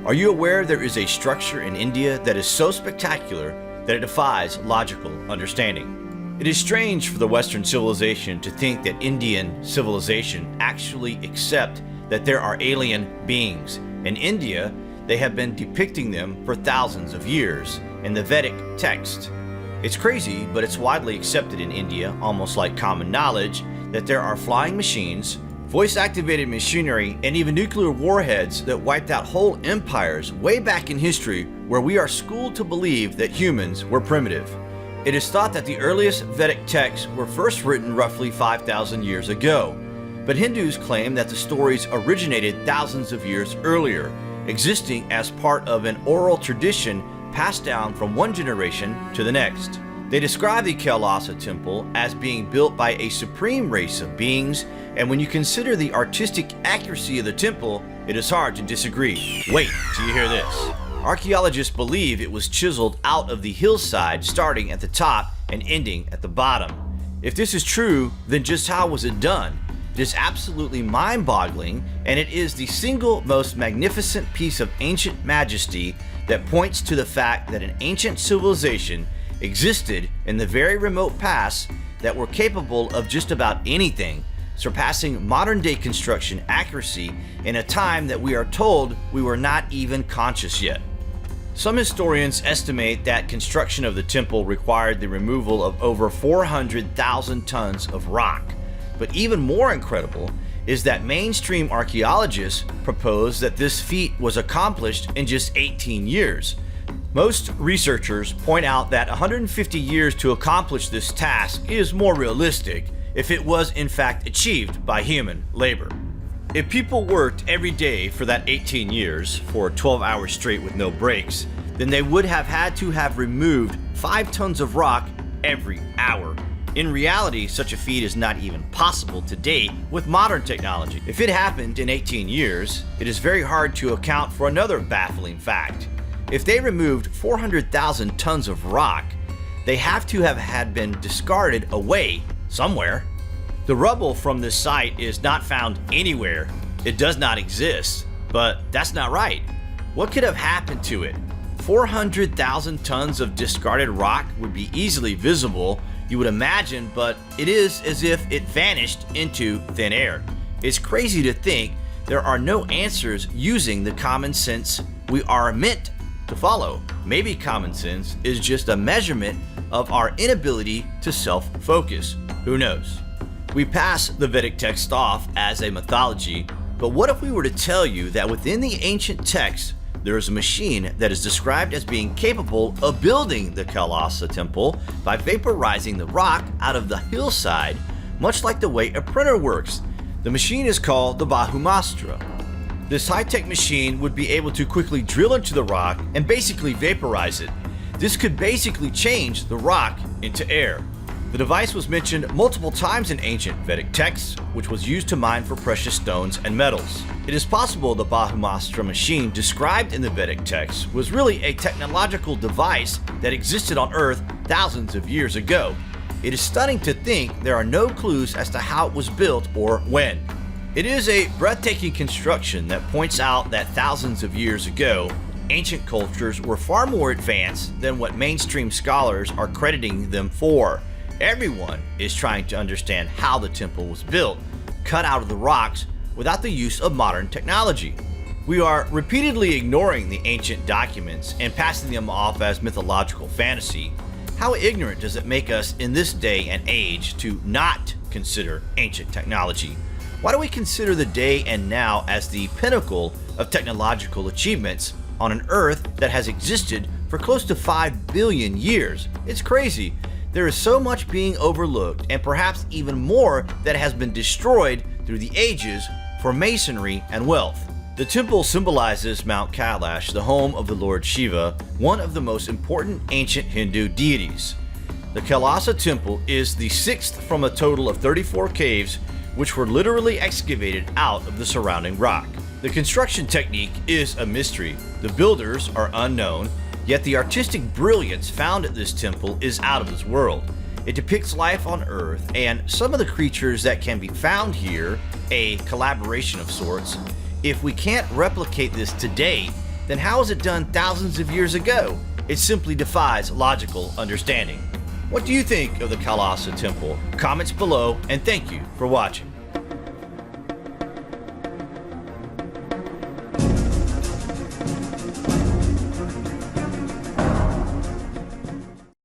Are you aware there is a structure in India that is so spectacular that it defies logical understanding? It is strange for the Western civilization to think that Indian civilization actually accept that there are alien beings. In India, they have been depicting them for thousands of years in the Vedic text. It's crazy, but it's widely accepted in India, almost like common knowledge, that there are flying machines, voice-activated machinery, and even nuclear warheads that wiped out whole empires way back in history, where we are schooled to believe that humans were primitive. It is thought that the earliest Vedic texts were first written roughly 5,000 years ago, but Hindus claim that the stories originated thousands of years earlier, existing as part of an oral tradition passed down from one generation to the next. They describe the Kailasa temple as being built by a supreme race of beings, and when you consider the artistic accuracy of the temple, it is hard to disagree. Wait till you hear this. Archaeologists believe it was chiseled out of the hillside, starting at the top and ending at the bottom. If this is true, then just how was it done? It is absolutely mind-boggling, and it is the single most magnificent piece of ancient majesty that points to the fact that an ancient civilization existed in the very remote past that were capable of just about anything, surpassing modern-day construction accuracy in a time that we are told we were not even conscious yet. Some historians estimate that construction of the temple required the removal of over 400,000 tons of rock. But even more incredible is that mainstream archaeologists propose that this feat was accomplished in just 18 years. Most researchers point out that 150 years to accomplish this task is more realistic if it was in fact achieved by human labor. If people worked every day for that 18 years, for 12 hours straight with no breaks, then they would have had to have removed 5 tons of rock every hour. In reality, such a feat is not even possible today with modern technology. If it happened in 18 years, it is very hard to account for another baffling fact. If they removed 400,000 tons of rock, they have to have had been discarded away somewhere. The rubble from this site is not found anywhere. It does not exist, but that's not right. What could have happened to it? 400,000 tons of discarded rock would be easily visible, you would imagine, but it is as if it vanished into thin air. It's crazy to think there are no answers using the common sense we are meant to follow. Maybe common sense is just a measurement of our inability to self-focus. Who knows? We pass the Vedic text off as a mythology, but what if we were to tell you that within the ancient text there is a machine that is described as being capable of building the Kailasa temple by vaporizing the rock out of the hillside, much like the way a printer works. The machine is called the Bahumastra. This high-tech machine would be able to quickly drill into the rock and basically vaporize it. This could basically change the rock into air. The device was mentioned multiple times in ancient Vedic texts, which was used to mine for precious stones and metals. It is possible the Bahumastra machine described in the Vedic text was really a technological device that existed on Earth thousands of years ago. It is stunning to think there are no clues as to how it was built or when. It is a breathtaking construction that points out that thousands of years ago, ancient cultures were far more advanced than what mainstream scholars are crediting them for. Everyone is trying to understand how the temple was built, cut out of the rocks without the use of modern technology. We are repeatedly ignoring the ancient documents and passing them off as mythological fantasy. How ignorant does it make us in this day and age to not consider ancient technology? Why do we consider the day and now as the pinnacle of technological achievements on an Earth that has existed for close to 5 billion years? It's crazy. There is so much being overlooked, and perhaps even more that has been destroyed through the ages for masonry and wealth. The temple symbolizes Mount Kailash, the home of the Lord Shiva, one of the most important ancient Hindu deities. The Kailasa temple is the 6th from a total of 34 caves which were literally excavated out of the surrounding rock. The construction technique is a mystery. The builders are unknown, yet the artistic brilliance found at this temple is out of this world. It depicts life on Earth, and some of the creatures that can be found here, a collaboration of sorts. If we can't replicate this today, then how was it done thousands of years ago? It simply defies logical understanding. What do you think of the Kailasa temple? Comments below, and thank you for watching.